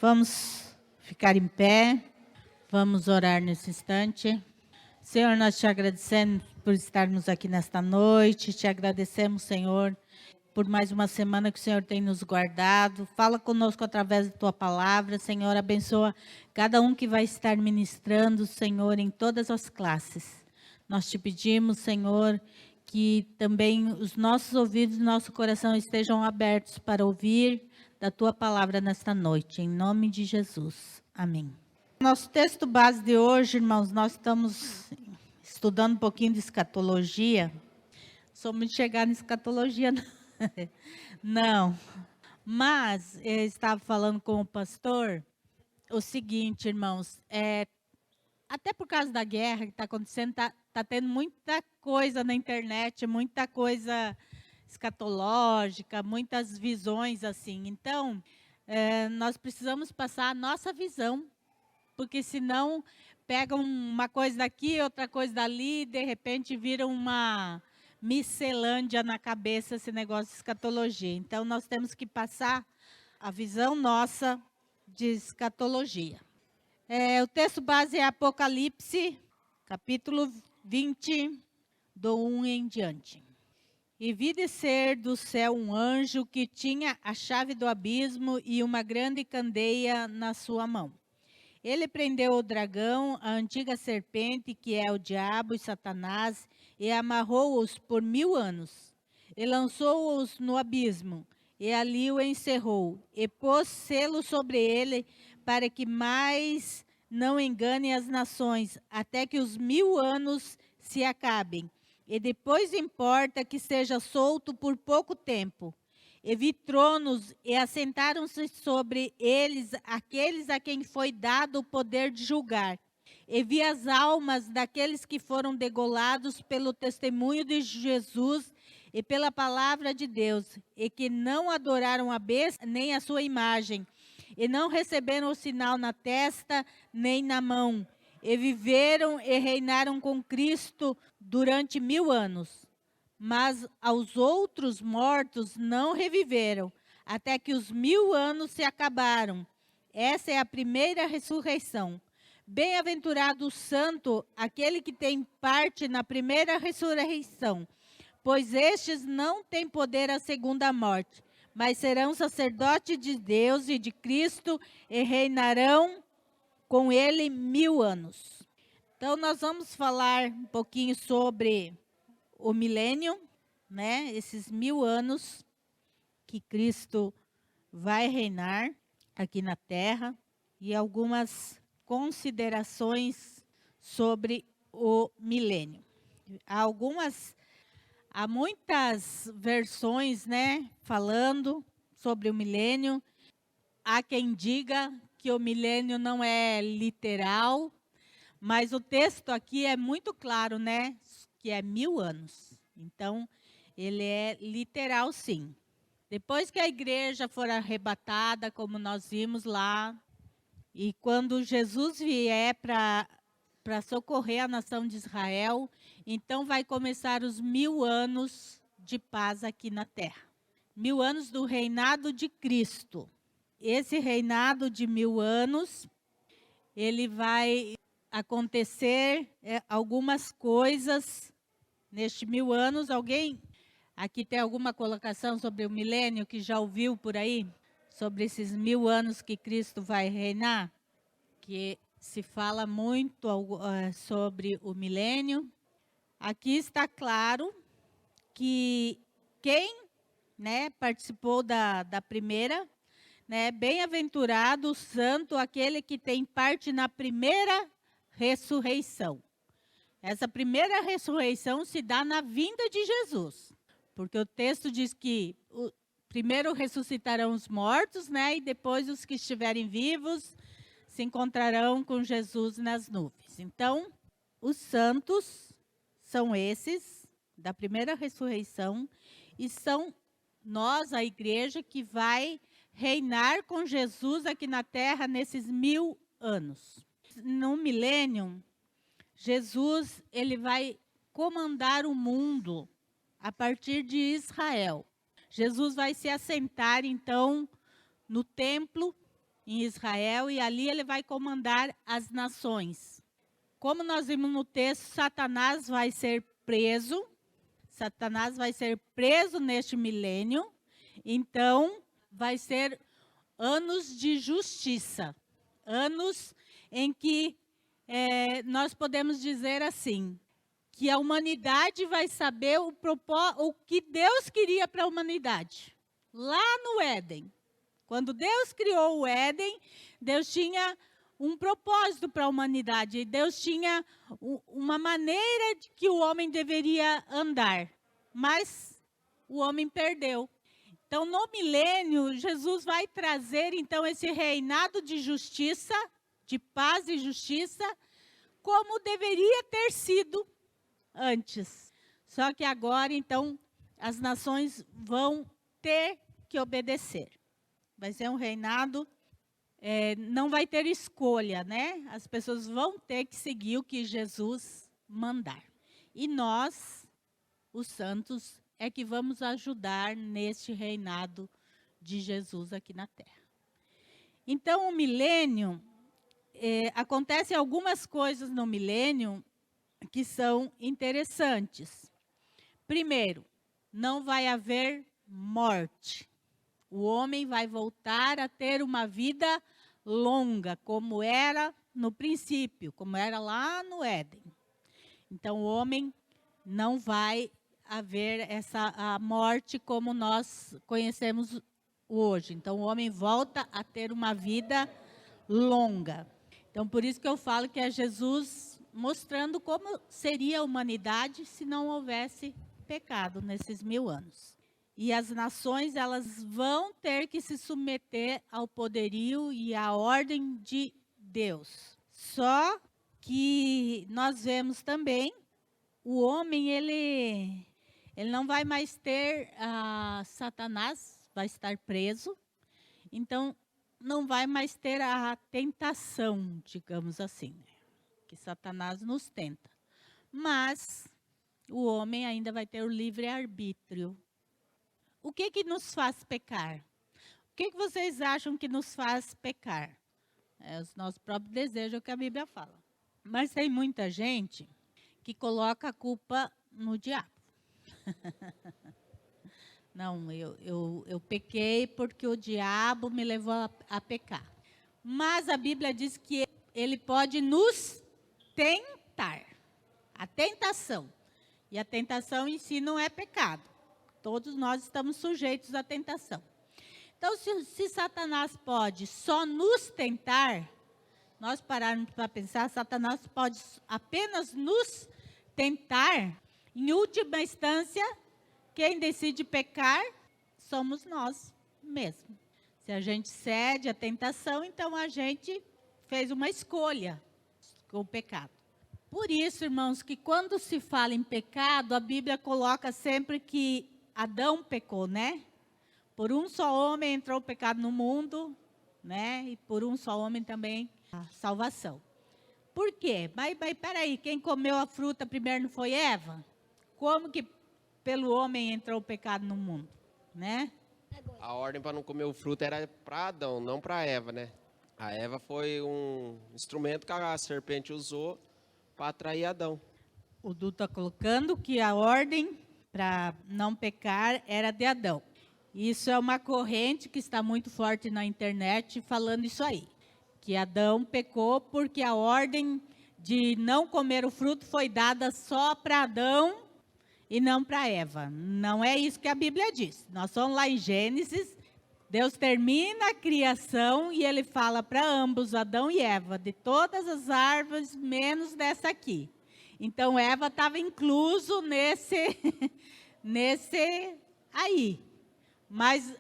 Vamos ficar em pé, vamos orar nesse instante. Senhor, nós te agradecemos por estarmos aqui nesta noite, te agradecemos, Senhor, por mais uma semana que o Senhor tem nos guardado. Fala conosco através da tua palavra, Senhor, abençoa cada um que vai estar ministrando, Senhor, em todas as classes. Nós te pedimos, Senhor, que também os nossos ouvidos e nosso coração estejam abertos para ouvir da tua palavra nesta noite, em nome de Jesus. Amém. Nosso texto base de hoje, irmãos, nós estamos estudando um pouquinho de escatologia. Sou muito chegada em escatologia, não. Mas eu estava falando com o pastor o seguinte, irmãos, até por causa da guerra que está acontecendo, está tendo muita coisa na internet, muita coisa escatológica, muitas visões assim. Então, nós precisamos passar a nossa visão, porque senão pega uma coisa daqui, outra coisa dali, e de repente vira uma miscelândia na cabeça esse negócio de escatologia. Então, nós temos que passar a visão nossa de escatologia. O texto base é Apocalipse, capítulo 20, do 1 em diante. E vi descer do céu um anjo que tinha a chave do abismo e uma grande candeia na sua mão. Ele prendeu o dragão, a antiga serpente, que é o diabo e Satanás, e amarrou-os por 1000 anos. E lançou-os no abismo, e ali o encerrou, e pôs selo sobre ele, para que mais não engane as nações, até que os 1000 anos se acabem. E depois importa que seja solto por pouco tempo. E vi tronos, e assentaram-se sobre eles aqueles a quem foi dado o poder de julgar. E vi as almas daqueles que foram degolados pelo testemunho de Jesus e pela palavra de Deus, e que não adoraram a besta nem a sua imagem, e não receberam o sinal na testa nem na mão, e viveram e reinaram com Cristo durante 1000 anos. Mas aos outros mortos não reviveram, até que os 1000 anos se acabaram. Essa é a primeira ressurreição. Bem-aventurado o santo, aquele que tem parte na primeira ressurreição, pois estes não têm poder à segunda morte, mas serão sacerdotes de Deus e de Cristo e reinarão com ele 1000 anos. Então, nós vamos falar um pouquinho sobre o milênio, né? Esses 1000 anos que Cristo vai reinar aqui na Terra, e algumas considerações sobre o milênio. Há muitas versões, né, falando sobre o milênio. Há quem diga que o milênio não é literal, mas o texto aqui é muito claro, né, que é 1000 anos. Então, ele é literal, sim. Depois que a igreja for arrebatada, como nós vimos lá, e quando Jesus vier para socorrer a nação de Israel, então vai começar os 1000 anos de paz aqui na terra. 1000 anos do reinado de Cristo. Esse reinado de 1000 anos, ele vai acontecer algumas coisas neste 1000 anos. Alguém aqui tem alguma colocação sobre o milênio que já ouviu por aí? Sobre esses 1000 anos que Cristo vai reinar? Que se fala muito sobre o milênio. Aqui está claro que quem, né, participou da primeira, né, bem-aventurado o santo, aquele que tem parte na primeira ressurreição. Essa primeira ressurreição se dá na vinda de Jesus, porque o texto diz que primeiro ressuscitarão os mortos, né, e depois os que estiverem vivos se encontrarão com Jesus nas nuvens. Então, os santos são esses, da primeira ressurreição, e são nós, a igreja, que vai reinar com Jesus aqui na terra nesses 1000 anos. No milênio, Jesus ele vai comandar o mundo a partir de Israel. Jesus vai se assentar, então, no templo, em Israel, e ali ele vai comandar as nações. Como nós vimos no texto, Satanás vai ser preso. Satanás vai ser preso neste milênio. Então, vai ser anos de justiça. Anos em que nós podemos dizer assim, que a humanidade vai saber o que Deus queria para a humanidade. Lá no Éden. Quando Deus criou o Éden, Deus tinha um propósito para a humanidade. E Deus tinha uma maneira de que o homem deveria andar. Mas o homem perdeu. Então, no milênio, Jesus vai trazer, então, esse reinado de justiça, de paz e justiça, como deveria ter sido antes. Só que agora, então, as nações vão ter que obedecer. Vai ser um reinado, não vai ter escolha, né? As pessoas vão ter que seguir o que Jesus mandar. E nós, os santos, é que vamos ajudar neste reinado de Jesus aqui na Terra. Então, o milênio, acontecem algumas coisas no milênio que são interessantes. Primeiro, não vai haver morte. O homem vai voltar a ter uma vida longa, como era no princípio, como era lá no Éden. Então, o homem não vai haver a morte como nós conhecemos hoje. Então, o homem volta a ter uma vida longa. Então, por isso que eu falo que é Jesus mostrando como seria a humanidade se não houvesse pecado nesses 1000 anos. E as nações, elas vão ter que se submeter ao poderio e à ordem de Deus. Só que nós vemos também, o homem, ele não vai mais ter Satanás, vai estar preso. Então, não vai mais ter a tentação, digamos assim, né? Que Satanás nos tenta. Mas o homem ainda vai ter o livre-arbítrio. O que nos faz pecar? O que vocês acham que nos faz pecar? É os nossos próprios desejos, é o que a Bíblia fala. Mas tem muita gente que coloca a culpa no diabo. Não, eu pequei porque o diabo me levou a pecar. Mas a Bíblia diz que ele pode nos tentar. A tentação. E a tentação em si não é pecado. Todos nós estamos sujeitos à tentação. Então, se Satanás pode só nos tentar, nós pararmos para pensar, Satanás pode apenas nos tentar. Em última instância, quem decide pecar somos nós mesmos. Se a gente cede à tentação, então a gente fez uma escolha com o pecado. Por isso, irmãos, que quando se fala em pecado, a Bíblia coloca sempre que Adão pecou, né? Por um só homem entrou o pecado no mundo, né? E por um só homem também a salvação. Por quê? Mas peraí, quem comeu a fruta primeiro não foi Eva? Como que pelo homem entrou o pecado no mundo, né? A ordem para não comer o fruto era para Adão, não para Eva, né? A Eva foi um instrumento que a serpente usou para atrair Adão. O Du está colocando que a ordem para não pecar era de Adão. Isso é uma corrente que está muito forte na internet falando isso aí. Que Adão pecou porque a ordem de não comer o fruto foi dada só para Adão e não para Eva. Não é isso que a Bíblia diz. Nós somos lá em Gênesis, Deus termina a criação e ele fala para ambos, Adão e Eva, de todas as árvores, menos dessa aqui. Então, Eva estava incluso nesse aí. Mas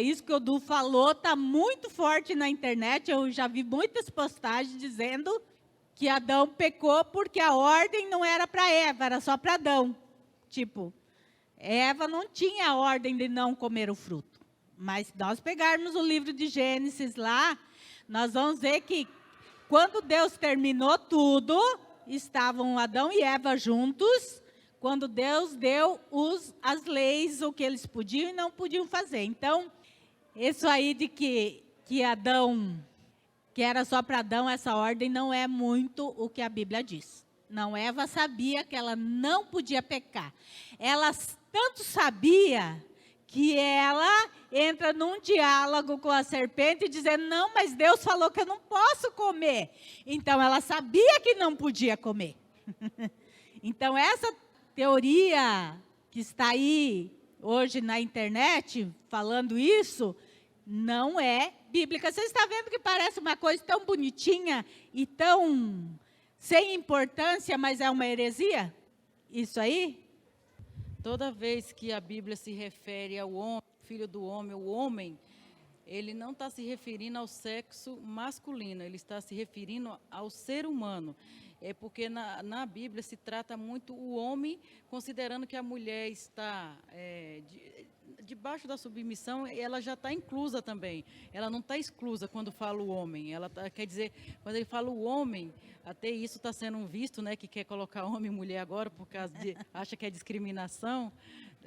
isso que o Du falou está muito forte na internet. Eu já vi muitas postagens dizendo que Adão pecou porque a ordem não era para Eva, era só para Adão. Tipo, Eva não tinha a ordem de não comer o fruto. Mas se nós pegarmos o livro de Gênesis lá, nós vamos ver que quando Deus terminou tudo, estavam Adão e Eva juntos, quando Deus deu as leis, o que eles podiam e não podiam fazer. Então, isso aí de que que era só para Adão, essa ordem não é muito o que a Bíblia diz. Não, Eva sabia que ela não podia pecar. Ela tanto sabia que ela entra num diálogo com a serpente dizendo, não, mas Deus falou que eu não posso comer. Então, ela sabia que não podia comer. Então, essa teoria que está aí hoje na internet, falando isso, não é bíblica. Você está vendo que parece uma coisa tão bonitinha e tão sem importância, mas é uma heresia? Isso aí? Toda vez que a Bíblia se refere ao homem, filho do homem, o homem, ele não está se referindo ao sexo masculino, ele está se referindo ao ser humano. É porque na Bíblia se trata muito o homem, considerando que a mulher está debaixo da submissão, ela já está inclusa também. Ela não está exclusa quando fala o homem. Quer dizer, quando ele fala o homem, até isso está sendo visto, né, que quer colocar homem e mulher agora, por causa acha que é discriminação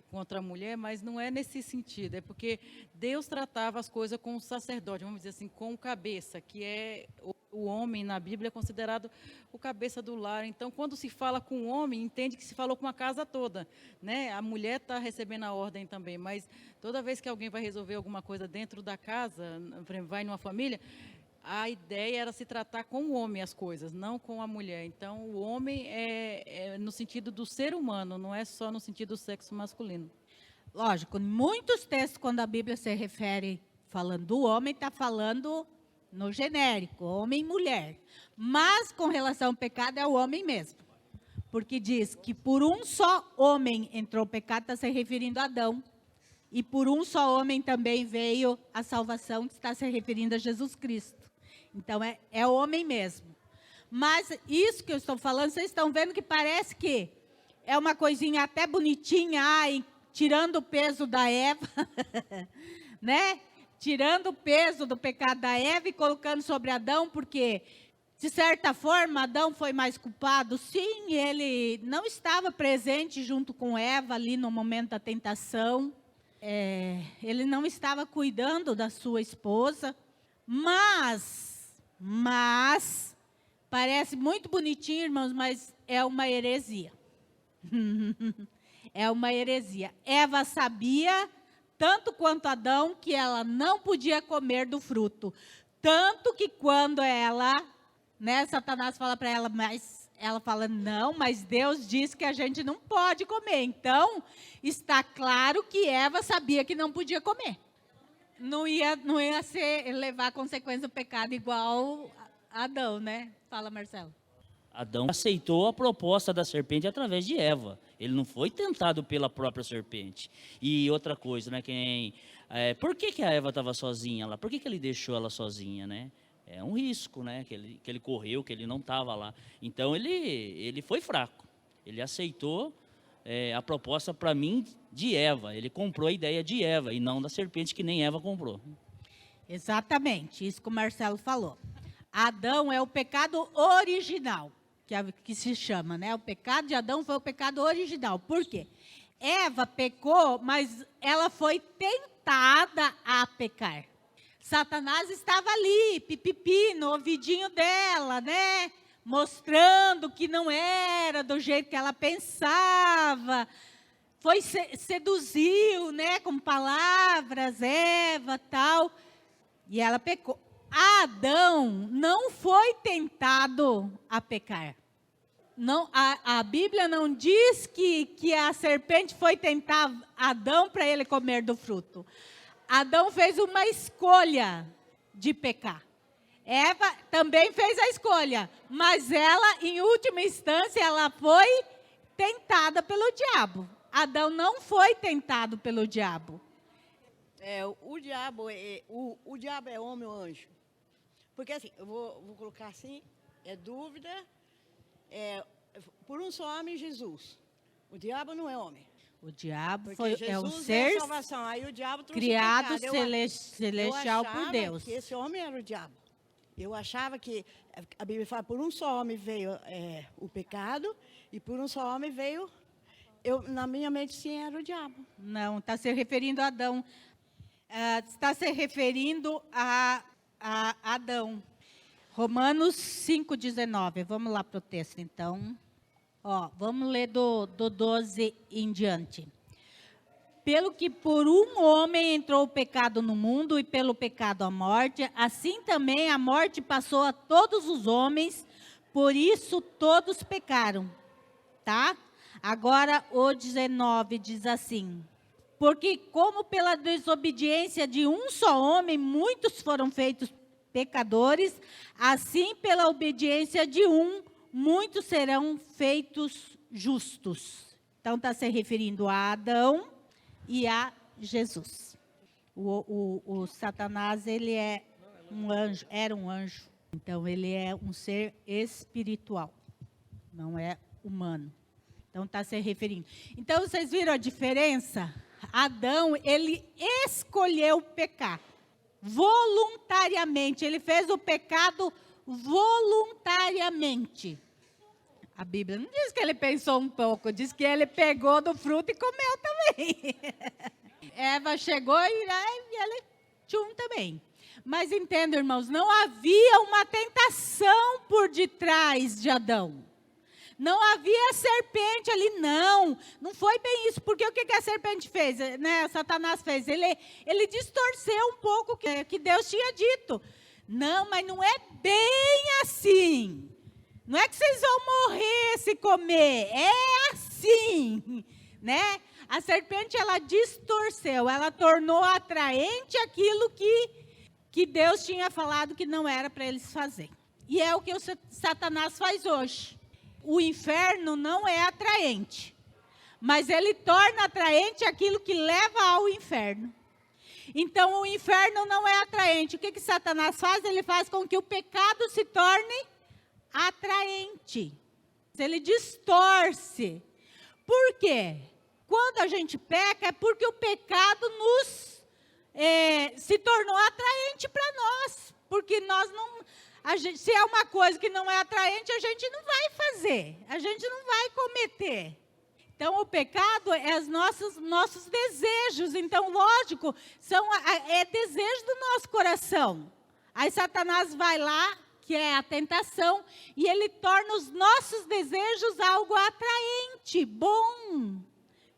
contra a mulher, mas não é nesse sentido. É porque Deus tratava as coisas com o sacerdote, vamos dizer assim, com o cabeça, que é o homem na Bíblia é considerado o cabeça do lar. Então, quando se fala com o homem, entende que se falou com a casa toda, né? A mulher está recebendo a ordem também, mas toda vez que alguém vai resolver alguma coisa dentro da casa, por exemplo, vai numa família, a ideia era se tratar com o homem as coisas, não com a mulher. Então, o homem é no sentido do ser humano, não é só no sentido do sexo masculino. Lógico, em muitos textos, quando a Bíblia se refere falando do homem, está falando no genérico, homem e mulher. Mas, com relação ao pecado, é o homem mesmo. Porque diz que por um só homem entrou o pecado, está se referindo a Adão. E por um só homem também veio a salvação, que está se referindo a Jesus Cristo. Então, é o homem mesmo. Mas isso que eu estou falando, vocês estão vendo que parece que é uma coisinha até bonitinha, tirando o peso da Eva, né? Tirando o peso do pecado da Eva e colocando sobre Adão, porque, de certa forma, Adão foi mais culpado. Sim, ele não estava presente junto com Eva ali no momento da tentação. Ele não estava cuidando da sua esposa. Mas, parece muito bonitinho, irmãos, mas é uma heresia. É uma heresia. Eva sabia, tanto quanto Adão, que ela não podia comer do fruto. Tanto que quando Satanás fala para ela, mas ela fala, não, mas Deus disse que a gente não pode comer. Então, está claro que Eva sabia que não podia comer. Não ia levar a consequência do pecado igual a Adão, né? Fala, Marcelo. Adão aceitou a proposta da serpente através de Eva. Ele não foi tentado pela própria serpente. E outra coisa, né? Por que a Eva estava sozinha lá? Por que ele deixou ela sozinha, né? É um risco, né? Que ele correu, que ele não estava lá. Então, ele foi fraco. Ele aceitou a proposta, para mim, de Eva. Ele comprou a ideia de Eva e não da serpente, que nem Eva comprou. Exatamente, isso que o Marcelo falou. Adão é o pecado original, que se chama, né? O pecado de Adão foi o pecado original. Por quê? Eva pecou, mas ela foi tentada a pecar. Satanás estava ali, pipipi, no ouvidinho dela, né? Mostrando que não era do jeito que ela pensava. Seduziu, né? Com palavras, Eva, tal. E ela pecou. Adão não foi tentado a pecar. Não, a Bíblia não diz que a serpente foi tentar Adão para ele comer do fruto. Adão fez uma escolha de pecar. Eva também fez a escolha, mas ela, em última instância, ela foi tentada pelo diabo. Adão não foi tentado pelo diabo. O diabo é homem ou anjo? Porque assim, eu vou colocar assim, dúvida, por um só homem, Jesus. O diabo não é homem. O diabo é um ser salvação. Aí o diabo trouxe criado o pecado. celestial por Deus. Que esse homem era o diabo. Eu achava que, a Bíblia fala, por um só homem veio o pecado, e por um só homem veio, na minha mente, sim, era o diabo. Não, está se referindo a Adão. Está se referindo a Adão. Romanos 5,19. Vamos lá para o texto, então. Vamos ler do 12 em diante. Pelo que por um homem entrou o pecado no mundo, e pelo pecado a morte, assim também a morte passou a todos os homens, por isso todos pecaram. Tá? Agora o 19 diz assim: porque como pela desobediência de um só homem, muitos foram feitos pecadores, assim pela obediência de um, muitos serão feitos justos. Então está se referindo a Adão e a Jesus. O Satanás, ele é um anjo, era um anjo. Então ele é um ser espiritual, não é humano. Então está se referindo. Então vocês viram a diferença? Adão, ele escolheu pecar. Voluntariamente, ele fez o pecado voluntariamente. A Bíblia não diz que ele pensou um pouco, diz que ele pegou do fruto e comeu também. Eva chegou e ele também. Mas entenda, irmãos, não havia uma tentação por detrás de Adão. Não havia serpente ali, não foi bem isso, porque o que a serpente fez, né? Satanás fez, ele distorceu um pouco o que Deus tinha dito. Não, mas não é bem assim, não é que vocês vão morrer se comer, é assim, né? A serpente, ela distorceu, ela tornou atraente aquilo que Deus tinha falado que não era para eles fazerem. E é o que o Satanás faz hoje. O inferno não é atraente, mas ele torna atraente aquilo que leva ao inferno. Então, o inferno não é atraente. O que Satanás faz? Ele faz com que o pecado se torne atraente. Ele distorce. Por quê? Quando a gente peca, é porque o pecado se tornou atraente para nós. Porque nós não... se é uma coisa que não é atraente, a gente não vai fazer, a gente não vai cometer. Então, o pecado é os nossos desejos. Então, lógico, é desejo do nosso coração. Aí Satanás vai lá, que é a tentação, e ele torna os nossos desejos algo atraente, bom,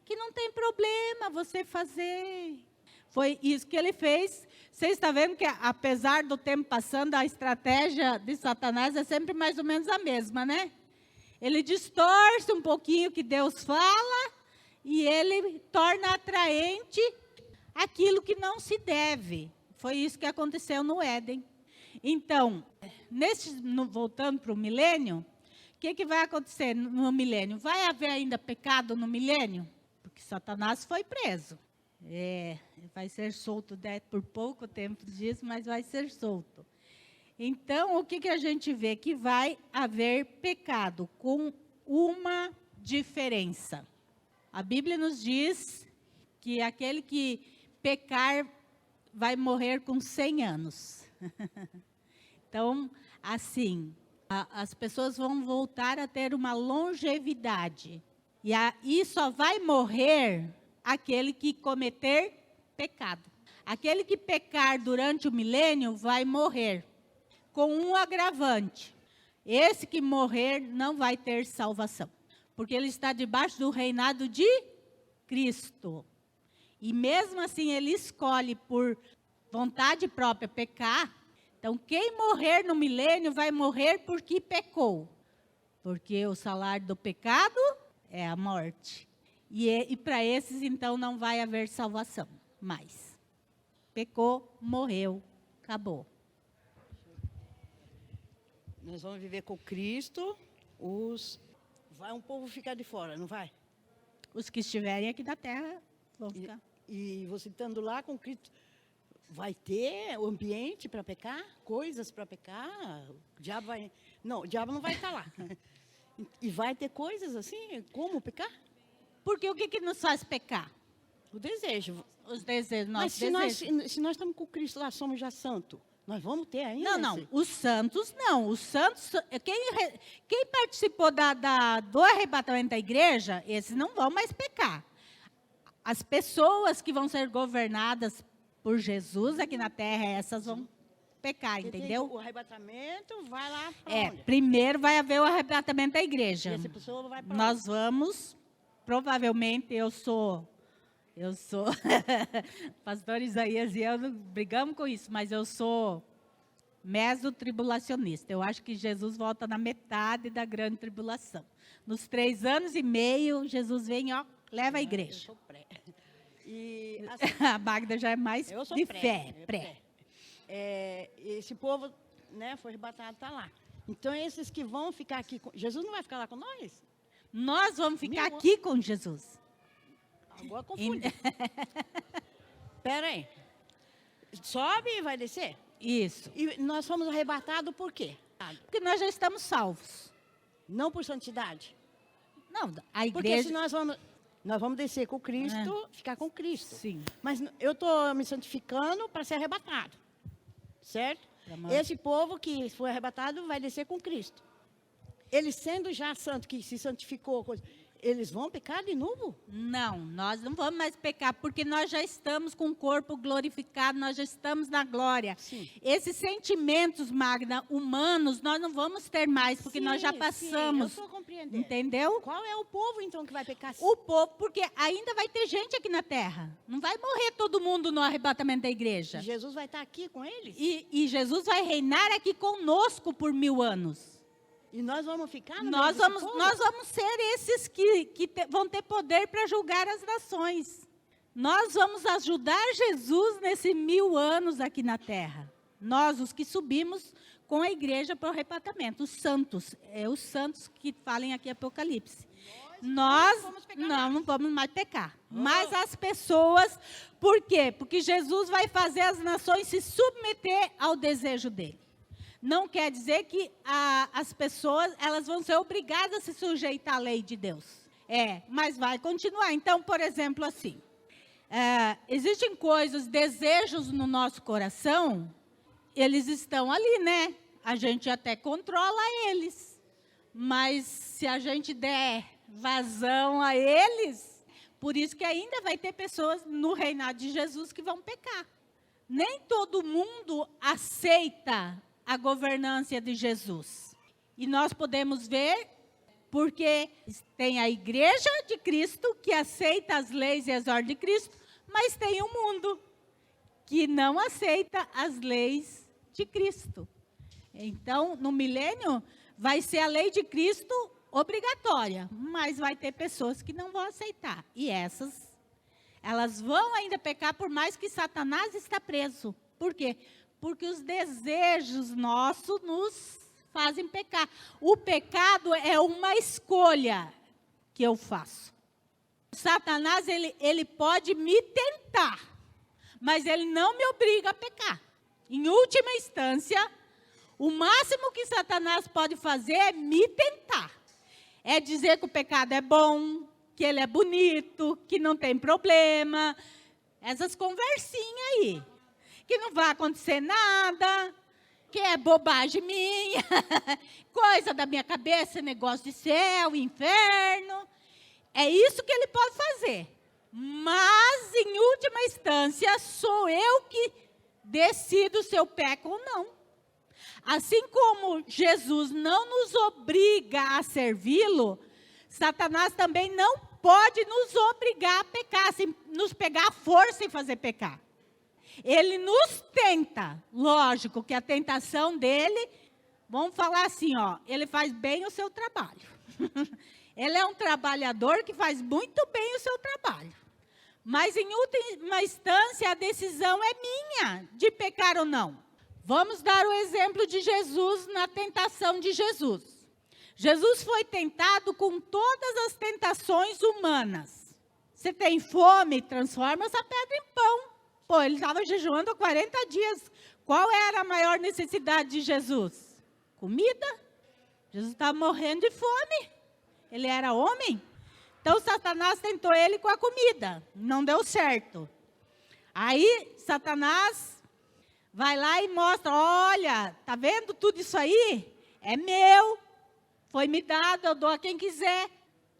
que não tem problema você fazer. Foi isso que ele fez. Você está vendo que, apesar do tempo passando, a estratégia de Satanás é sempre mais ou menos a mesma, né? Ele distorce um pouquinho o que Deus fala e ele torna atraente aquilo que não se deve. Foi isso que aconteceu no Éden. Então, voltando para o milênio, o que vai acontecer no milênio? Vai haver ainda pecado no milênio? Porque Satanás foi preso. Vai ser solto, por pouco tempo diz, mas vai ser solto. Então, o que a gente vê? Que vai haver pecado, com uma diferença. A Bíblia nos diz que aquele que pecar vai morrer com 100 anos. Então, assim, as pessoas vão voltar a ter uma longevidade. E só vai morrer aquele que cometer pecado. Aquele que pecar durante o milênio vai morrer, com um agravante. Esse que morrer não vai ter salvação, porque ele está debaixo do reinado de Cristo. E mesmo assim ele escolhe por vontade própria pecar. Então quem morrer no milênio vai morrer porque pecou. Porque o salário do pecado é a morte. E para esses, então, não vai haver salvação mais. Pecou, morreu, acabou. Nós vamos viver com Cristo, vai um povo ficar de fora, não vai? Os que estiverem aqui na terra vão ficar. E você estando lá com Cristo, vai ter o ambiente para pecar? Coisas para pecar? O diabo não vai estar lá. E vai ter coisas assim, como pecar? Porque o que nos faz pecar? O desejo. Os desejos, nossos desejos. Mas se nós estamos com Cristo lá, somos já santos, nós vamos ter ainda? Não. Os santos, não. Os santos, quem participou do arrebatamento da igreja, esses não vão mais pecar. As pessoas que vão ser governadas por Jesus aqui na terra, essas vão pecar, Porque entendeu? o arrebatamento vai lá para É, onde? primeiro vai haver o arrebatamento da E igreja. essa pessoa vai para Nós vamos, provavelmente eu sou, pastor Isaías e eu não brigamos com isso, mas eu sou meso-tribulacionista. Eu acho que Jesus volta na metade da grande tribulação. Nos 3 anos e meio, Jesus vem, ó, leva a Eu igreja. sou pré. E assim, A Magda já é mais eu sou de pré. fé, é pré. Esse povo, né, foi arrebatado, está lá. Então, esses que vão ficar aqui, Jesus não vai ficar lá com nós? Nós vamos ficar Meu- aqui com Jesus. Agora confunde. Espera aí. Sobe e vai descer? Isso. E nós fomos arrebatados por quê? Porque nós já estamos salvos. Não por santidade. Não, a Porque igreja... se nós vamos descer com Cristo, ficar com Cristo. Sim. Mas eu estou me santificando para ser arrebatado. Certo? Esse povo que foi arrebatado vai descer com Cristo. Eles sendo já santo, que se santificou, eles vão pecar de novo? Não, nós não vamos mais pecar, porque nós já estamos com o corpo glorificado, nós já estamos na glória. Sim. Esses sentimentos, Magna, humanos, nós não vamos ter mais, porque nós já passamos. Sim, eu estou compreendendo. Entendeu? Qual é o povo, então, que vai pecar? O povo, porque ainda vai ter gente aqui na terra. Não vai morrer todo mundo no arrebatamento da igreja. Jesus vai estar aqui com eles? E Jesus vai reinar aqui conosco por 1000 anos. E nós vamos ficar no Nós meio desse povo? vamos ser esses que vão ter poder para julgar as nações. Nós vamos ajudar Jesus nesses 1000 anos aqui na terra. Nós, os que subimos com a igreja para o arrebatamento, os santos que falem aqui Apocalipse. Nós não vamos mais pecar. Mas as pessoas, por quê? Porque Jesus vai fazer as nações se submeter ao desejo dele. Não quer dizer que as pessoas elas vão ser obrigadas a se sujeitar à lei de Deus. Mas vai continuar. Então, por exemplo, assim, existem coisas, desejos no nosso coração, eles estão ali, né? A gente até controla eles. Mas se a gente der vazão a eles, por isso que ainda vai ter pessoas no reinado de Jesus que vão pecar. Nem todo mundo aceita a governança de Jesus. E nós podemos ver, porque tem a igreja de Cristo, que aceita as leis e as ordens de Cristo, mas tem o mundo, que não aceita as leis de Cristo. Então, no milênio, vai ser a lei de Cristo obrigatória, mas vai ter pessoas que não vão aceitar. E essas, elas vão ainda pecar, por mais que Satanás está preso. Por quê? Porque os desejos nossos nos fazem pecar. O pecado é uma escolha que eu faço. Satanás, ele pode me tentar, mas ele não me obriga a pecar. Em última instância, o máximo que Satanás pode fazer é me tentar. É dizer que o pecado é bom, que ele é bonito, que não tem problema. Essas conversinhas aí. Que não vai acontecer nada, que é bobagem minha, coisa da minha cabeça, negócio de céu, inferno. É isso que ele pode fazer. Mas, em última instância, sou eu que decido se eu peco ou não. Assim como Jesus não nos obriga a servi-lo, Satanás também não pode nos obrigar a pecar, assim, nos pegar à força e fazer pecar. Ele nos tenta, lógico que a tentação dele, vamos falar assim, ó, ele faz bem o seu trabalho. Ele é um trabalhador que faz muito bem o seu trabalho. Mas em última instância a decisão é minha de pecar ou não. Vamos dar o exemplo de Jesus na tentação de Jesus. Jesus foi tentado com todas as tentações humanas. Você tem fome, transforma essa pedra em pão. Pô, ele estava jejuando há 40 dias. Qual era a maior necessidade de Jesus? Comida. Jesus estava morrendo de fome. Ele era homem. Então, Satanás tentou ele com a comida. Não deu certo. Aí, Satanás vai lá e mostra, olha, tá vendo tudo isso aí? É meu. Foi me dado, eu dou a quem quiser.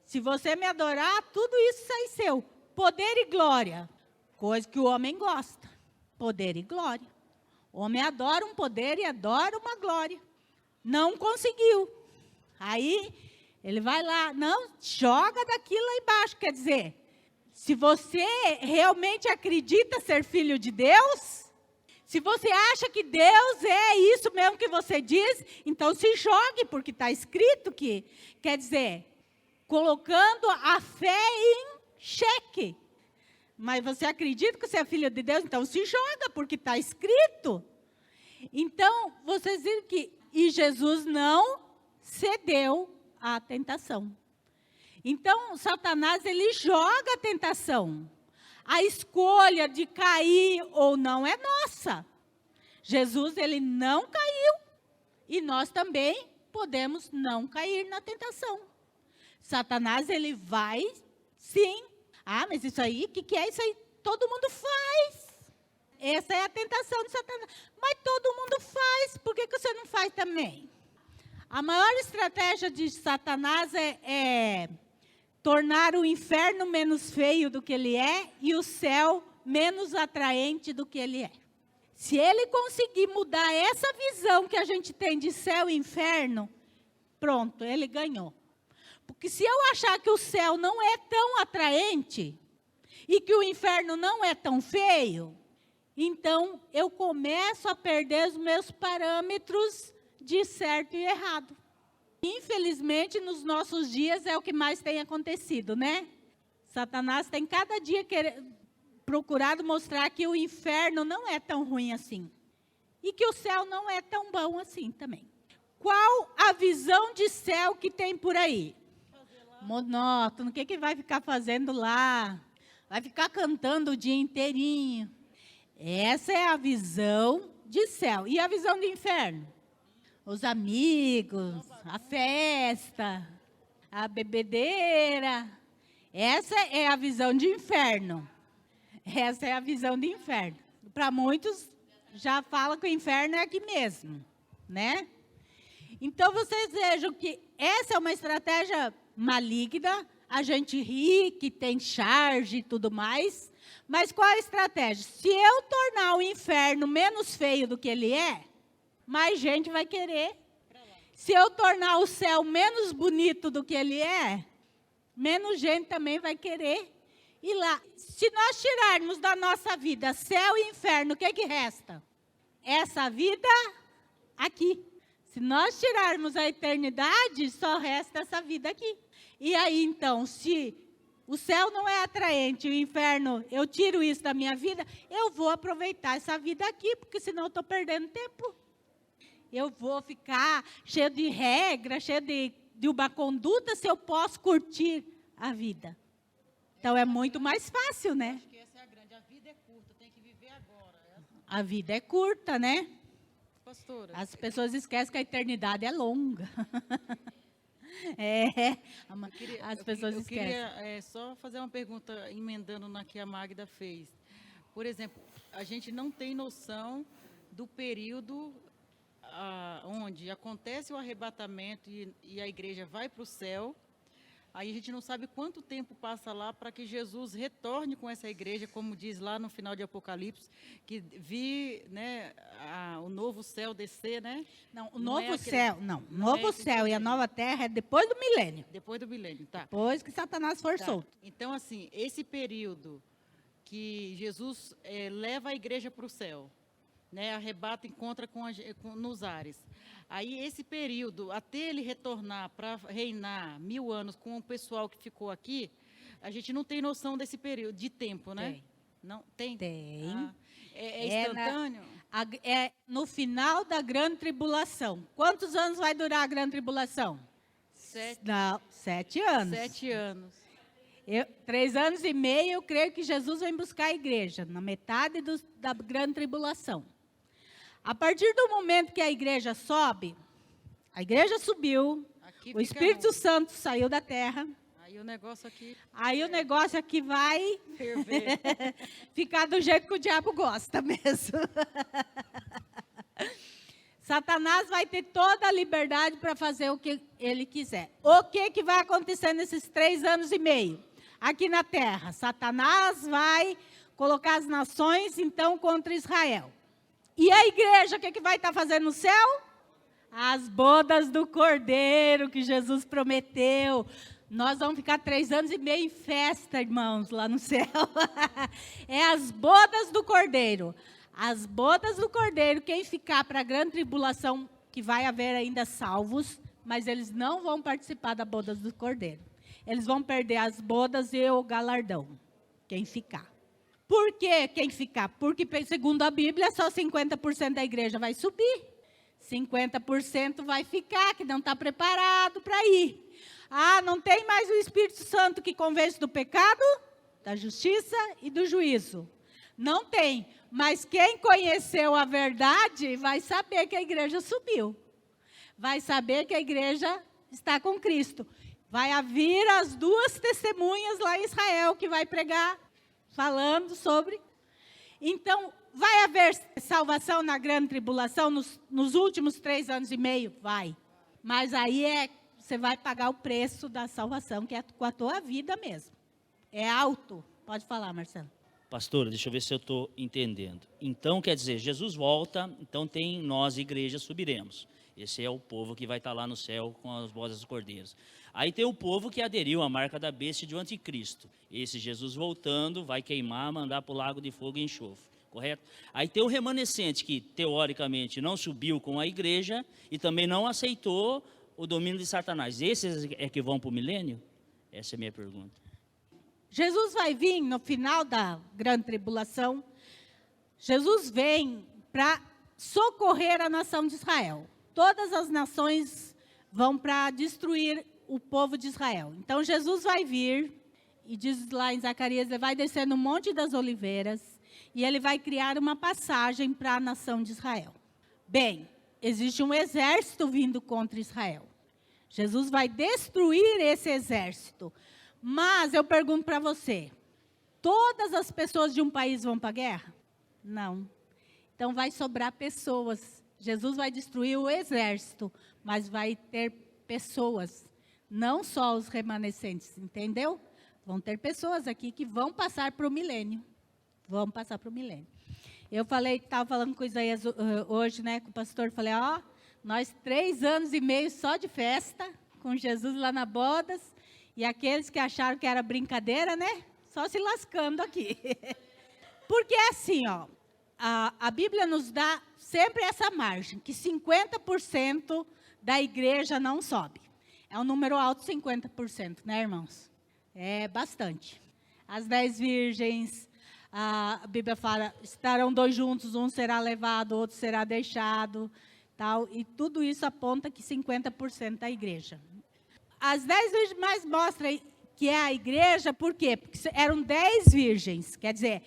Se você me adorar, tudo isso sai seu. Poder e glória. Coisa que o homem gosta, poder e glória. O homem adora um poder e adora uma glória. Não conseguiu. Aí ele vai lá, não, joga daquilo lá embaixo. Quer dizer, se você realmente acredita ser filho de Deus, se você acha que Deus é isso mesmo que você diz, então se jogue, porque está escrito que, quer dizer, colocando a fé em xeque. Mas você acredita que você é filho de Deus, então se joga, porque está escrito. Então, vocês viram que e Jesus não cedeu à tentação. Então, Satanás, ele joga a tentação. A escolha de cair ou não é nossa. Jesus, ele não caiu. E nós também podemos não cair na tentação. Satanás, ele vai, sim. Ah, mas isso aí, o que é isso aí? Todo mundo faz. Essa é a tentação de Satanás. Mas todo mundo faz, por que você não faz também? A maior estratégia de Satanás é tornar o inferno menos feio do que ele é e o céu menos atraente do que ele é. Se ele conseguir mudar essa visão que a gente tem de céu e inferno, pronto, ele ganhou. Porque se eu achar que o céu não é tão atraente e que o inferno não é tão feio, então eu começo a perder os meus parâmetros de certo e errado. Infelizmente, nos nossos dias é o que mais tem acontecido, né? Satanás tem cada dia procurado mostrar que o inferno não é tão ruim assim. E que o céu não é tão bom assim também. Qual a visão de céu que tem por aí? Monótono, o que vai ficar fazendo lá? Vai ficar cantando o dia inteirinho. Essa é a visão de céu. E a visão de inferno? Os amigos, a festa, a bebedeira. Essa é a visão de inferno. Essa é a visão de inferno. Para muitos, já falam que o inferno é aqui mesmo, né? Então, vocês vejam que essa é uma estratégia maligna. A gente ri, que tem charge e tudo mais. Mas qual é a estratégia? Se eu tornar o inferno menos feio do que ele é, mais gente vai querer. Se eu tornar o céu menos bonito do que ele é, menos gente também vai querer ir lá. Se nós tirarmos da nossa vida céu e inferno, o que que resta? Essa vida aqui. Se nós tirarmos a eternidade, só resta essa vida aqui. E aí, então, se o céu não é atraente, o inferno, eu tiro isso da minha vida, eu vou aproveitar essa vida aqui, porque senão eu estou perdendo tempo. Eu vou ficar cheio de regra, cheio de uma conduta, se eu posso curtir a vida. Então, é muito mais fácil, né? Acho que essa é a grande. A vida é curta, tem que viver agora. A vida é curta, né? Pastora. As pessoas esquecem que a eternidade é longa. As pessoas esquecem. Eu queria só fazer uma pergunta, emendando na que a Magda fez. Por exemplo, a gente não tem noção do período onde acontece o arrebatamento e a igreja vai para o céu. Aí a gente não sabe quanto tempo passa lá para que Jesus retorne com essa igreja, como diz lá no final de Apocalipse, que né, o novo céu descer, né? Não, o novo céu, não. O novo céu e a nova terra é depois do milênio. Depois do milênio, tá. Depois que Satanás for solto. Então, assim, esse período que Jesus leva a igreja para o céu, né, arrebata, encontra nos ares. Aí, esse período, até ele retornar para reinar 1000 anos com o pessoal que ficou aqui, a gente não tem noção desse período de tempo, né? Tem. Não, tem? Tem. É instantâneo? É no final da grande tribulação. Quantos anos vai durar a grande tribulação? 7 anos. 7 anos. 3 anos e meio, eu creio que Jesus vem buscar a igreja, na metade da grande tribulação. A partir do momento que a igreja sobe, a igreja subiu, o Espírito Santo saiu da terra. Aí o negócio aqui vai ferver. Ficar do jeito que o diabo gosta mesmo. Satanás vai ter toda a liberdade para fazer o que ele quiser. O que vai acontecer nesses 3 anos e meio? Aqui na terra, Satanás vai colocar as nações, então, contra Israel. E a igreja, o que vai estar fazendo no céu? As bodas do Cordeiro que Jesus prometeu. Nós vamos ficar 3 anos e meio em festa, irmãos, lá no céu. É as bodas do Cordeiro. As bodas do Cordeiro, quem ficar para a grande tribulação, que vai haver ainda salvos, mas eles não vão participar das bodas do Cordeiro. Eles vão perder as bodas e o galardão, quem ficar. Por que quem ficar? Porque, segundo a Bíblia, só 50% da igreja vai subir. 50% vai ficar, que não está preparado para ir. Ah, não tem mais o Espírito Santo que convence do pecado, da justiça e do juízo. Não tem. Mas quem conheceu a verdade vai saber que a igreja subiu. Vai saber que a igreja está com Cristo. Vai haver as 2 testemunhas lá em Israel que vai pregar, falando sobre. Então, vai haver salvação na grande tribulação nos últimos 3 anos e meio? Vai. Mas aí você vai pagar o preço da salvação, que é com a tua vida mesmo. É alto. Pode falar, Marcelo. Pastora, deixa eu ver se eu estou entendendo. Então, quer dizer, Jesus volta, então nós, igreja, subiremos. Esse é o povo que vai estar lá no céu com as bodas dos cordeiros. Aí tem o povo que aderiu à marca da besta de anticristo. Esse Jesus voltando vai queimar, mandar para o lago de fogo e enxofre. Correto? Aí tem o remanescente que, teoricamente, não subiu com a igreja e também não aceitou o domínio de Satanás. Esses é que vão para o milênio? Essa é a minha pergunta. Jesus vai vir no final da grande tribulação. Jesus vem para socorrer a nação de Israel. Todas as nações vão para destruir o povo de Israel. Então, Jesus vai vir, e diz lá em Zacarias, ele vai descer no Monte das Oliveiras, e ele vai criar uma passagem para a nação de Israel. Bem, existe um exército vindo contra Israel. Jesus vai destruir esse exército. Mas eu pergunto para você, todas as pessoas de um país vão para a guerra? Não. Então vai sobrar pessoas. Jesus vai destruir o exército, mas vai ter pessoas, não só os remanescentes, entendeu? Vão ter pessoas aqui que vão passar para o milênio. Vão passar para o milênio. Eu estava falando com o Isaías hoje, né, com o pastor, falei, nós 3 anos e meio só de festa, com Jesus lá na bodas, e aqueles que acharam que era brincadeira, né, só se lascando aqui. Porque é assim, a Bíblia nos dá sempre essa margem, que 50% da igreja não sobe. É um número alto, 50%, né, irmãos? É bastante. As 10 virgens, a Bíblia fala, estarão 2 juntos, um será levado, outro será deixado, tal. E tudo isso aponta que 50% da igreja. As 10 virgens mais mostram que é a igreja, por quê? Porque eram 10 virgens, quer dizer,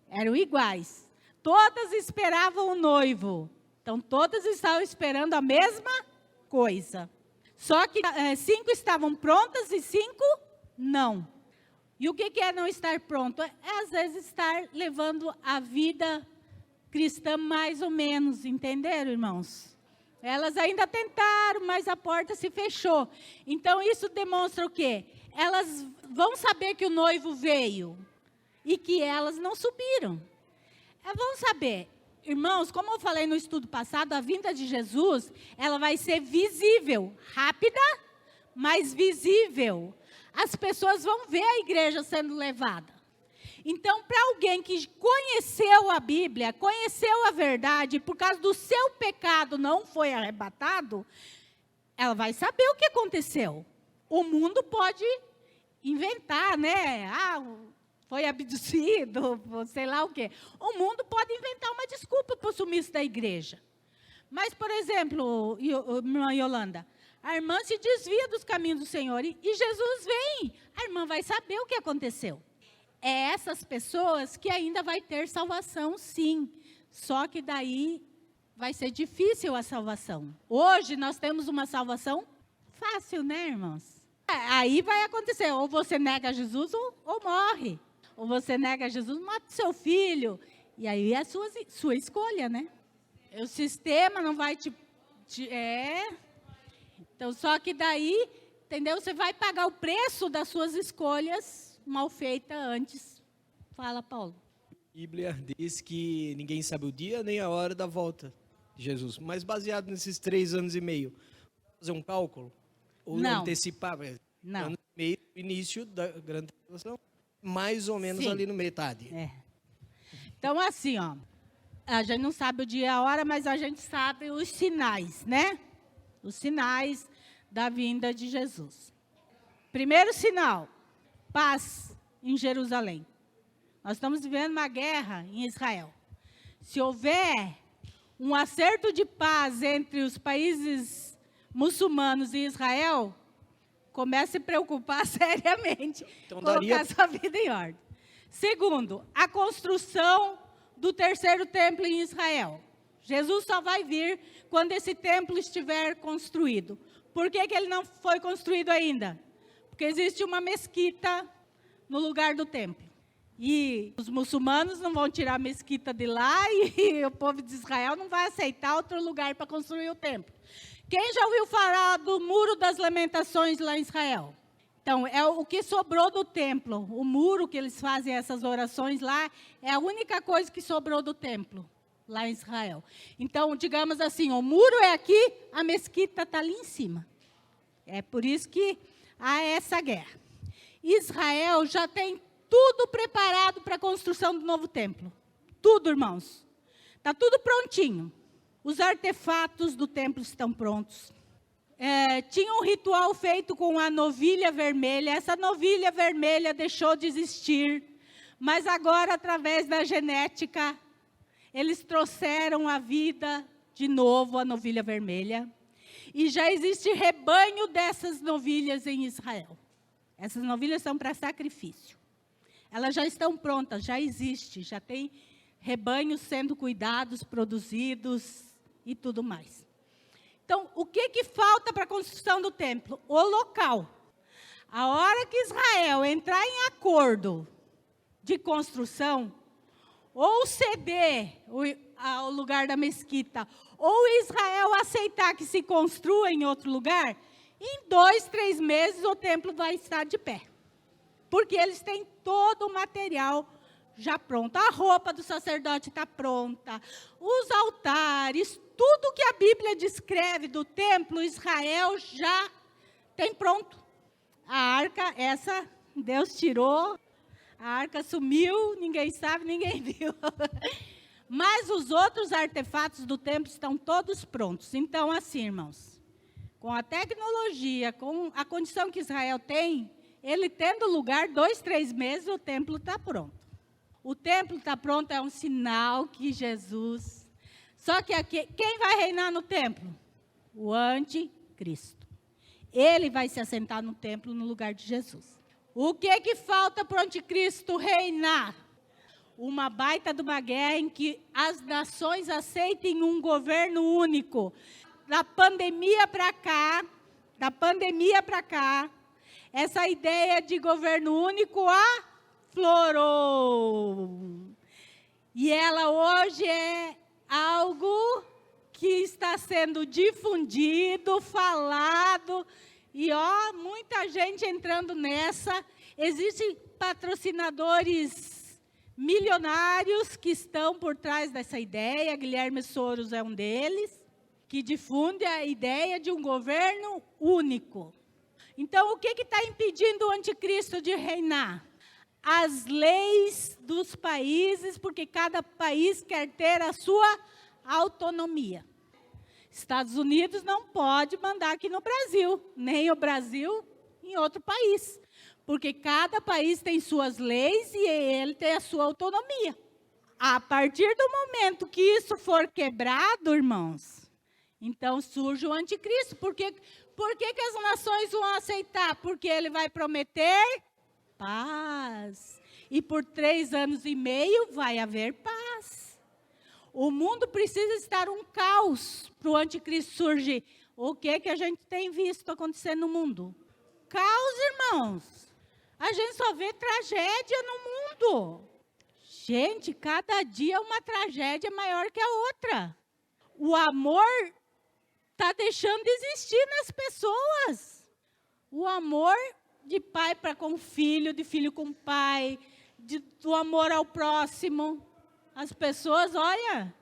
eram iguais. Todas esperavam o noivo. Então, todas estavam esperando a mesma coisa. Só que 5 estavam prontas e 5 não. E o que é não estar pronto? É, às vezes, estar levando a vida cristã mais ou menos, entenderam, irmãos? Elas ainda tentaram, mas a porta se fechou. Então, isso demonstra o quê? Elas vão saber que o noivo veio e que elas não subiram. Vão saber. Irmãos, como eu falei no estudo passado, a vinda de Jesus, ela vai ser visível, rápida, mas visível. As pessoas vão ver a igreja sendo levada. Então, para alguém que conheceu a Bíblia, conheceu a verdade, por causa do seu pecado não foi arrebatado, ela vai saber o que aconteceu. O mundo pode inventar, né? Foi abduzido, sei lá o quê. O mundo pode inventar uma desculpa para o sumiço da igreja. Mas, por exemplo, irmã Yolanda, a irmã se desvia dos caminhos do Senhor e Jesus vem. A irmã vai saber o que aconteceu. É essas pessoas que ainda vai ter salvação, sim. Só que daí vai ser difícil a salvação. Hoje nós temos uma salvação fácil, né, irmãos? Aí vai acontecer, ou você nega Jesus ou morre. Ou você nega Jesus, mata seu filho. E aí é a sua escolha, né? O sistema não vai Então, só que daí, entendeu? Você vai pagar o preço das suas escolhas mal feita antes. Fala, Paulo. Bíblia diz que ninguém sabe o dia nem a hora da volta de Jesus. Mas baseado nesses 3 anos e meio, fazer um cálculo? Ou Não. antecipar? Não. Ano e meio, início da grande tribulação, mais ou menos Sim. ali no metade. É. Então, assim, ó, a gente não sabe o dia e a hora, mas a gente sabe os sinais, né? Os sinais da vinda de Jesus. Primeiro sinal, paz em Jerusalém. Nós estamos vivendo uma guerra em Israel. Se houver um acerto de paz entre os países muçulmanos e Israel, comece a se preocupar seriamente, Então, colocar sua vida em ordem. Segundo, a construção do terceiro templo em Israel. Jesus só vai vir quando esse templo estiver construído. Por que ele não foi construído ainda? Porque existe uma mesquita no lugar do templo. E os muçulmanos não vão tirar a mesquita de lá e o povo de Israel não vai aceitar outro lugar para construir o templo. Quem já ouviu falar do Muro das Lamentações lá em Israel? Então, é o que sobrou do templo. O muro que eles fazem essas orações lá é a única coisa que sobrou do templo lá em Israel. Então, digamos assim, o muro é aqui, a mesquita está ali em cima. É por isso que há essa guerra. Israel já tem tudo preparado para a construção do novo templo. Tudo, irmãos. Está tudo prontinho. Os artefatos do templo estão prontos. Tinha um ritual feito com a novilha vermelha. Essa novilha vermelha deixou de existir. Mas agora, através da genética, eles trouxeram à vida de novo a novilha vermelha. E já existe rebanho dessas novilhas em Israel. Essas novilhas são para sacrifício. Elas já estão prontas, já existe, já tem rebanhos sendo cuidados, produzidos e tudo mais. Então, o que falta para a construção do templo? O local. A hora que Israel entrar em acordo de construção, ou ceder ao lugar da mesquita, ou Israel aceitar que se construa em outro lugar, em 2, 3 meses o templo vai estar de pé. Porque eles têm todo o material já pronto. A roupa do sacerdote está pronta, os altares, tudo que a Bíblia descreve do templo, Israel já tem pronto. A arca, essa Deus tirou, a arca sumiu, ninguém sabe, ninguém viu. Mas os outros artefatos do templo estão todos prontos. Então, assim, irmãos, com a tecnologia, com a condição que Israel tem, ele tendo lugar, 2, 3 meses, o templo está pronto. O templo está pronto, é um sinal que Jesus... Só que aqui, quem vai reinar no templo? O anticristo. Ele vai se assentar no templo no lugar de Jesus. O que falta para o anticristo reinar? Uma baita de uma guerra em que as nações aceitem um governo único. Da pandemia para cá, essa ideia de governo único aflorou. E ela hoje é algo que está sendo difundido, falado, e muita gente entrando nessa. Existem patrocinadores milionários que estão por trás dessa ideia. Guilherme Soros é um deles, que difunde a ideia de um governo único. Então, o que está impedindo o anticristo de reinar? As leis dos países, porque cada país quer ter a sua autonomia. Estados Unidos não pode mandar aqui no Brasil, nem o Brasil em outro país, porque cada país tem suas leis e ele tem a sua autonomia. A partir do momento que isso for quebrado, irmãos, então surge o anticristo. Por que as nações vão aceitar? Porque ele vai prometer paz. E por 3 anos e meio vai haver paz. O mundo precisa estar um caos para o anticristo surgir. O que a gente tem visto acontecer no mundo? Caos, irmãos. A gente só vê tragédia no mundo. Gente, cada dia é uma tragédia maior que a outra. O amor está deixando de existir nas pessoas. O amor de pai para com filho, de filho com pai, do amor ao próximo. As pessoas, olha,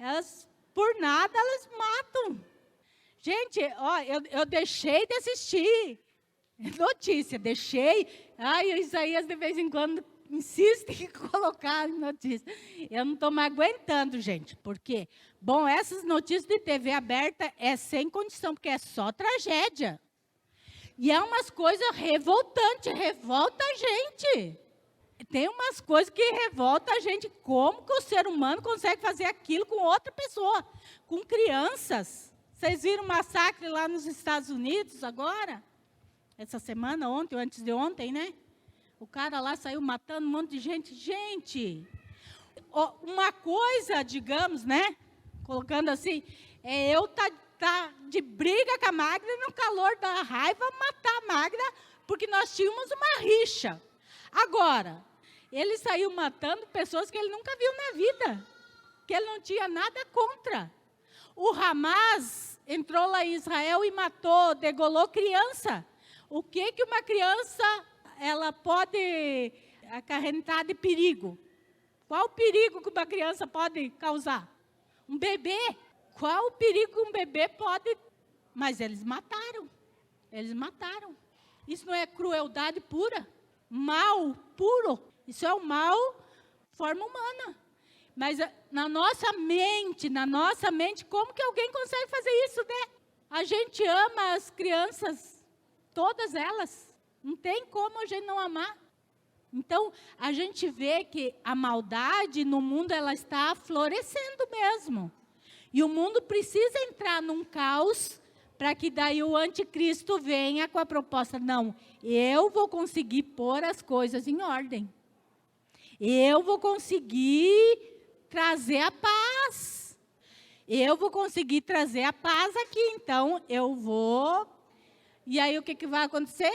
elas, por nada, elas matam. Gente, ó, eu deixei de assistir notícia, deixei. Ai, o Isaías, de vez em quando, insiste em colocar notícia. Eu não estou mais aguentando, gente. Por quê? Bom, essas notícias de TV aberta é sem condição, porque é só tragédia. E é umas coisas revoltantes, revolta a gente. Tem umas coisas que revoltam a gente. Como que o ser humano consegue fazer aquilo com outra pessoa? Com crianças. Vocês viram o massacre lá nos Estados Unidos agora? Essa semana, ontem ou antes de ontem, né? O cara lá saiu matando um monte de gente. Gente, uma coisa, digamos, né? Colocando assim, é eu tá de briga com a Magda no calor da raiva, matar a Magda, porque nós tínhamos uma rixa. Agora, ele saiu matando pessoas que ele nunca viu na vida, que ele não tinha nada contra. O Hamas entrou lá em Israel e matou, degolou criança. O que uma criança ela pode acarretar de perigo? Qual o perigo que uma criança pode causar? Um bebê. Qual o perigo que um bebê pode... Mas eles mataram. Eles mataram. Isso não é crueldade pura? Mal puro. Isso é o mal, forma humana. Mas na nossa mente, como que alguém consegue fazer isso, né? A gente ama as crianças, todas elas. Não tem como a gente não amar. Então, a gente vê que a maldade no mundo, ela está florescendo mesmo. E o mundo precisa entrar num caos para que daí o anticristo venha com a proposta, não, eu vou conseguir pôr as coisas em ordem. Eu vou conseguir trazer a paz. Eu vou conseguir trazer a paz aqui, então eu vou... E aí o que vai acontecer?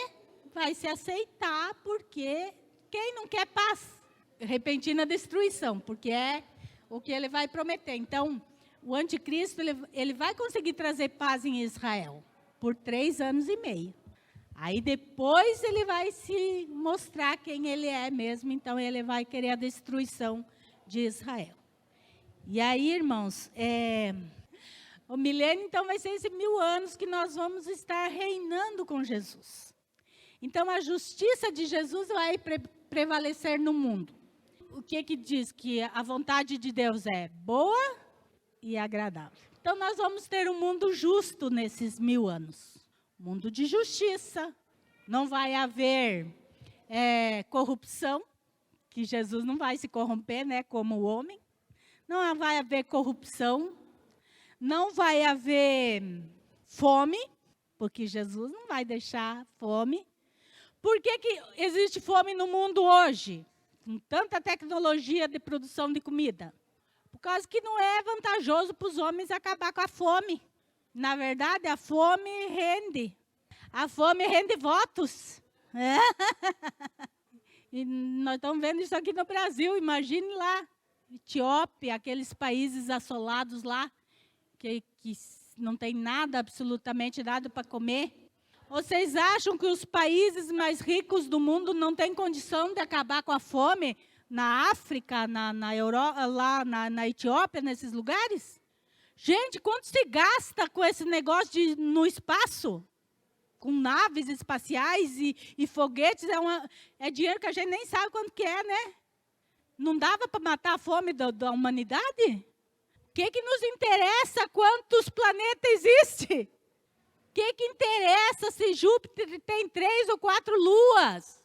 Vai se aceitar, porque quem não quer paz? Repentina destruição, porque é o que ele vai prometer. Então, o anticristo, ele vai conseguir trazer paz em Israel por 3 anos e meio. Aí depois ele vai se mostrar quem ele é mesmo, então ele vai querer a destruição de Israel. E aí, irmãos, o milênio então vai ser esses 1000 anos que nós vamos estar reinando com Jesus. Então a justiça de Jesus vai prevalecer no mundo. O que diz? Que a vontade de Deus é boa e agradável. Então nós vamos ter um mundo justo nesses 1000 anos. Mundo de justiça. Não vai haver corrupção, que Jesus não vai se corromper, né, como o homem. Não vai haver corrupção. Não vai haver fome, porque Jesus não vai deixar fome. Por que existe fome no mundo hoje? Com tanta tecnologia de produção de comida. Por causa que não é vantajoso para os homens acabar com a fome. Na verdade, a fome rende. A fome rende votos. E nós estamos vendo isso aqui no Brasil. Imagine lá, Etiópia, aqueles países assolados lá, que não tem nada, absolutamente nada para comer. Vocês acham que os países mais ricos do mundo não têm condição de acabar com a fome na África, na Europa, lá na Etiópia, nesses lugares? Gente, quanto se gasta com esse negócio no espaço? Com naves espaciais e foguetes, é dinheiro que a gente nem sabe quanto que é, né? Não dava para matar a fome da humanidade? O que nos interessa quantos planetas existem? O que interessa se Júpiter tem 3 ou 4 luas?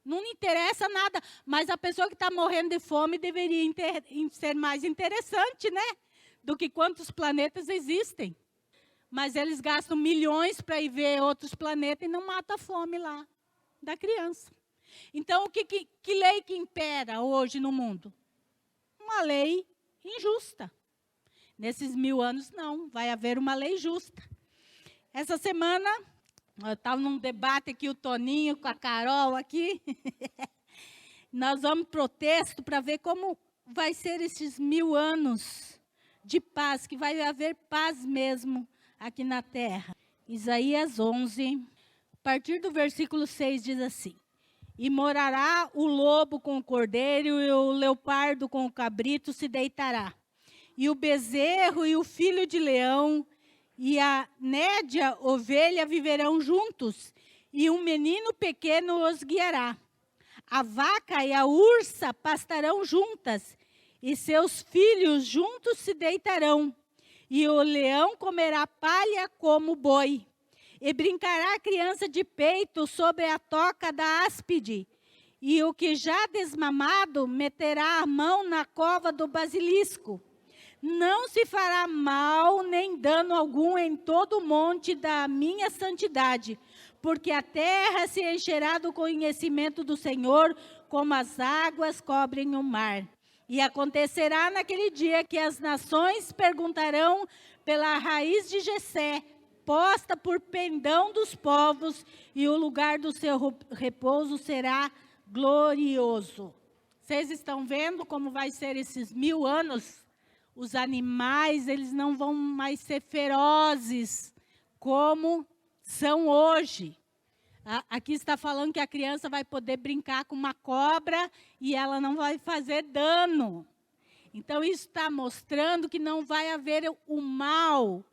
Não interessa nada, mas a pessoa que está morrendo de fome deveria ser mais interessante, né? Do que quantos planetas existem. Mas eles gastam milhões para ir ver outros planetas e não matam a fome lá da criança. Então, que lei que impera hoje no mundo? Uma lei injusta. Nesses 1000 anos, não. Vai haver uma lei justa. Essa semana, eu estava num debate aqui, o Toninho com a Carol aqui. Nós vamos para o texto para ver como vai ser esses 1000 anos de paz, que vai haver paz mesmo aqui na terra. Isaías 11, a partir do versículo 6 diz assim: E morará o lobo com o cordeiro, e o leopardo com o cabrito se deitará. E o bezerro e o filho de leão e a nédia ovelha viverão juntos, e um menino pequeno os guiará. A vaca e a ursa pastarão juntas, e seus filhos juntos se deitarão. E o leão comerá palha como boi. E brincará a criança de peito sobre a toca da áspide. E o que já desmamado meterá a mão na cova do basilisco. Não se fará mal nem dano algum em todo o monte da minha santidade, porque a terra se encherá do conhecimento do Senhor, como as águas cobrem o mar. E acontecerá naquele dia que as nações perguntarão pela raiz de Jessé, posta por pendão dos povos, e o lugar do seu repouso será glorioso. Vocês estão vendo como vai ser esses 1000 anos? Os animais, eles não vão mais ser ferozes como são hoje. Aqui está falando que a criança vai poder brincar com uma cobra e ela não vai fazer dano. Então, isso está mostrando que não vai haver o mal.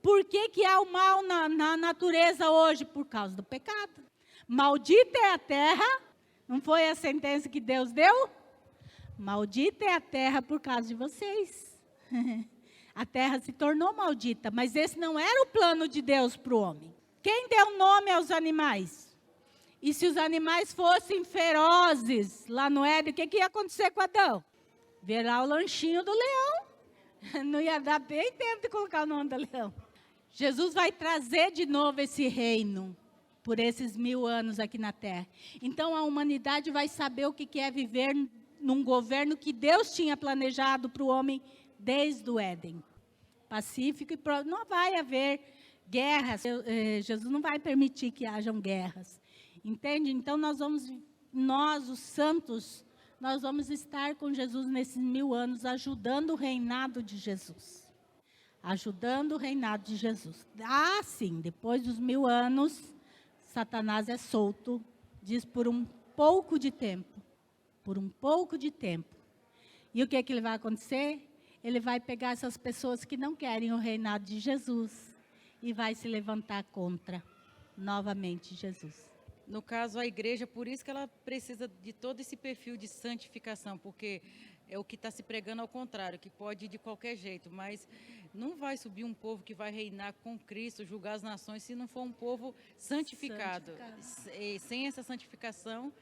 Por que há o mal na natureza hoje? Por causa do pecado. Maldita é a terra, não foi a sentença que Deus deu? Maldita é a terra por causa de vocês. A terra se tornou maldita, mas esse não era o plano de Deus para o homem. Quem deu nome aos animais? E se os animais fossem ferozes lá no Éden, o que ia acontecer com Adão? Verá o lanchinho do leão. Não ia dar bem tempo de colocar o nome do leão. Jesus vai trazer de novo esse reino por esses 1000 anos aqui na terra. Então a humanidade vai saber o que é viver num governo que Deus tinha planejado para o homem desde o Éden. Pacífico e não vai haver guerras. Jesus não vai permitir que hajam guerras. Entende? Então nós, os santos, nós vamos estar com Jesus nesses 1000 anos, ajudando o reinado de Jesus. Ajudando o reinado de Jesus. Sim, depois dos 1000 anos, Satanás é solto, diz por um pouco de tempo. Por um pouco de tempo. E o que ele vai acontecer? Ele vai pegar essas pessoas que não querem o reinado de Jesus e vai se levantar contra, novamente, Jesus. No caso, a igreja, por isso que ela precisa de todo esse perfil de santificação, porque é o que está se pregando ao contrário, que pode ir de qualquer jeito, mas não vai subir um povo que vai reinar com Cristo, julgar as nações, se não for um povo santificado. E sem essa santificação,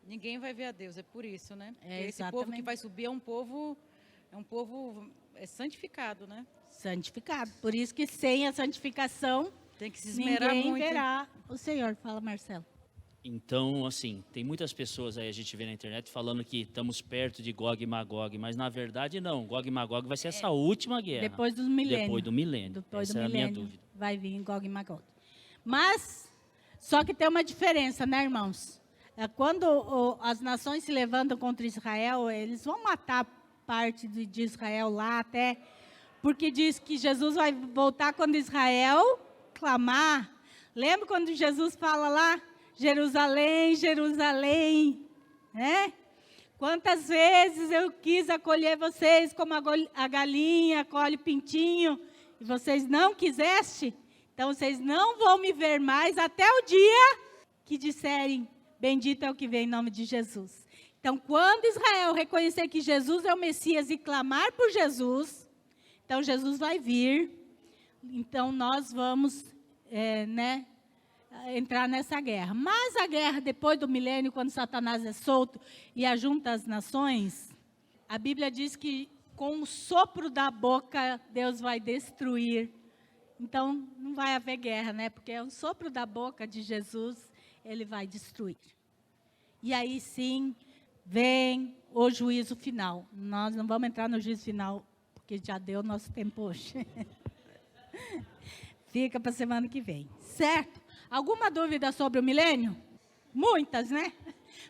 ninguém vai ver a Deus, é por isso, né? Esse povo que vai subir é um povo santificado, né? Santificado. Por isso que sem a santificação, tem que se esmerar ninguém muito. verá o Senhor. Fala, Marcelo. Então, assim, tem muitas pessoas aí, a gente vê na internet, falando que estamos perto de Gog e Magog, mas na verdade não, Gog e Magog vai ser essa última guerra. Depois do milênio. Depois do milênio. Depois essa do é a minha milênio, dúvida. vai vir Gog e Magog. Mas, só que tem uma diferença, né, irmãos? Quando as nações se levantam contra Israel, eles vão matar parte de Israel lá até, porque diz que Jesus vai voltar quando Israel clamar. Lembra quando Jesus fala lá? Jerusalém, Jerusalém, né? Quantas vezes eu quis acolher vocês como a galinha acolhe o pintinho, e vocês não quiseste? Então, vocês não vão me ver mais até o dia que disserem, bendito é o que vem em nome de Jesus. Então, quando Israel reconhecer que Jesus é o Messias e clamar por Jesus, então Jesus vai vir, então nós vamos, entrar nessa guerra. Mas a guerra depois do milênio, quando Satanás é solto e ajunta as nações, a Bíblia diz que com o sopro da boca Deus vai destruir. Então não vai haver guerra, né? Porque é o sopro da boca de Jesus, ele vai destruir. E aí sim vem o juízo final. Nós não vamos entrar no juízo final, porque já deu o nosso tempo hoje. Fica para a semana que vem, certo? Alguma dúvida sobre o milênio? Muitas, né?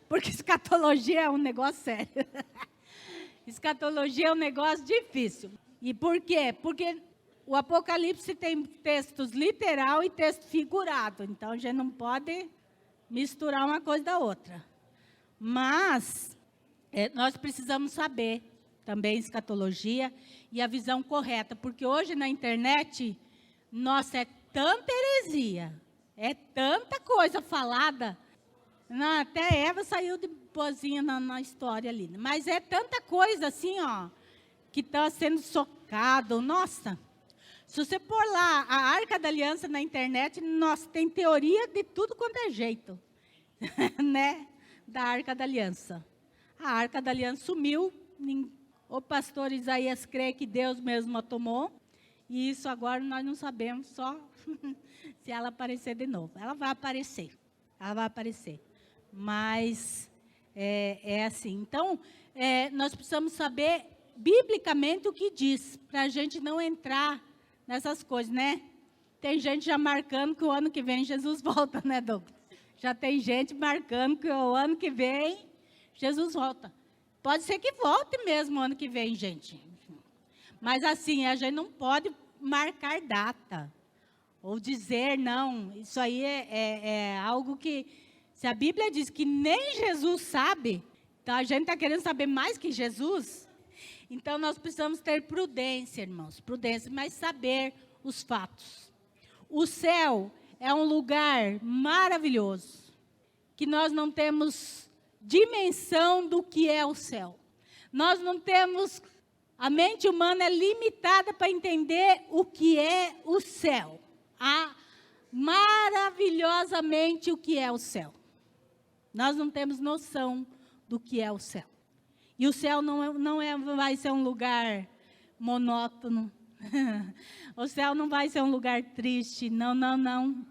Porque escatologia é um negócio sério. Escatologia é um negócio difícil. E por quê? Porque o Apocalipse tem textos literal e texto figurado. Então, a gente não pode misturar uma coisa da outra. Mas nós precisamos saber também escatologia e a visão correta, porque hoje na internet, nossa, é tanta heresia, é tanta coisa falada. Até Eva saiu de boazinha na história ali. Mas é tanta coisa assim, ó, que está sendo socado. Nossa, se você pôr lá a Arca da Aliança na internet, nossa, tem teoria de tudo quanto é jeito, né? Da Arca da Aliança. A Arca da Aliança sumiu. O pastor Isaías crê que Deus mesmo a tomou. E isso agora nós não sabemos, só se ela aparecer de novo. Ela vai aparecer. Ela vai aparecer. Mas é assim. Então, nós precisamos saber biblicamente o que diz, para a gente não entrar nessas coisas, né? Tem gente já marcando que o ano que vem Jesus volta, né, Douglas? Já tem gente marcando que o ano que vem Jesus volta. Pode ser que volte mesmo o ano que vem, gente. Mas assim, a gente não pode marcar data. Ou dizer, não, isso aí é algo que, se a Bíblia diz que nem Jesus sabe, então a gente está querendo saber mais que Jesus. Então nós precisamos ter prudência, irmãos, prudência, mas saber os fatos. O céu é um lugar maravilhoso, que nós não temos dimensão do que é o céu. Nós não temos, a mente humana é limitada para entender o que é o céu. Maravilhosamente o que é o céu. Nós não temos noção do que é o céu. E o céu vai ser um lugar monótono. O céu não vai ser um lugar triste. Não, não, não.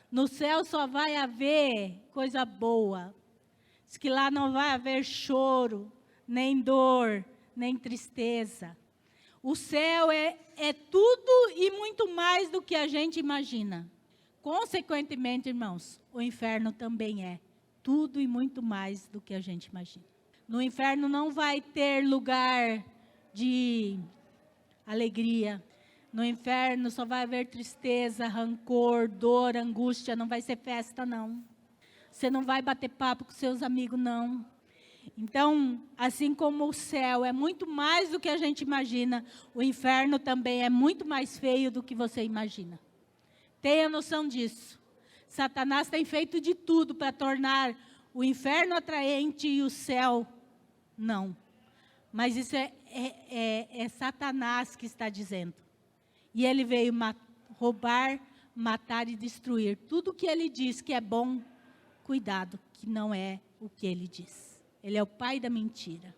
No céu só vai haver coisa boa. Diz que lá não vai haver choro, nem dor, nem tristeza. O céu é tudo e muito mais do que a gente imagina. Consequentemente, irmãos, o inferno também é tudo e muito mais do que a gente imagina. No inferno não vai ter lugar de alegria. No inferno só vai haver tristeza, rancor, dor, angústia. Não vai ser festa, não. Você não vai bater papo com seus amigos, não. Então, assim como o céu é muito mais do que a gente imagina, o inferno também é muito mais feio do que você imagina. Tenha noção disso. Satanás tem feito de tudo para tornar o inferno atraente e o céu não. Mas isso é Satanás que está dizendo. E ele veio roubar, matar e destruir. Tudo que ele diz que é bom, cuidado, que não é o que ele diz. Ele é o pai da mentira.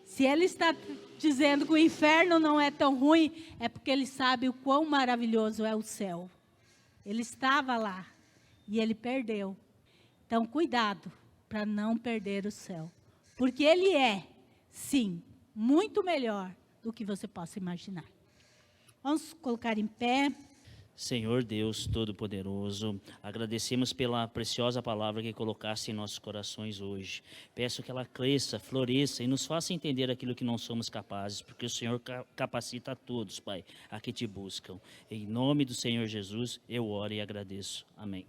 Se ele está dizendo que o inferno não é tão ruim, é porque ele sabe o quão maravilhoso é o céu. Ele estava lá e ele perdeu. Então, cuidado para não perder o céu. Porque ele é, sim, muito melhor do que você possa imaginar. Vamos colocar em pé. Senhor Deus Todo-Poderoso, agradecemos pela preciosa palavra que colocaste em nossos corações hoje. Peço que ela cresça, floresça e nos faça entender aquilo que não somos capazes, porque o Senhor capacita a todos, Pai, a que te buscam. Em nome do Senhor Jesus, eu oro e agradeço. Amém.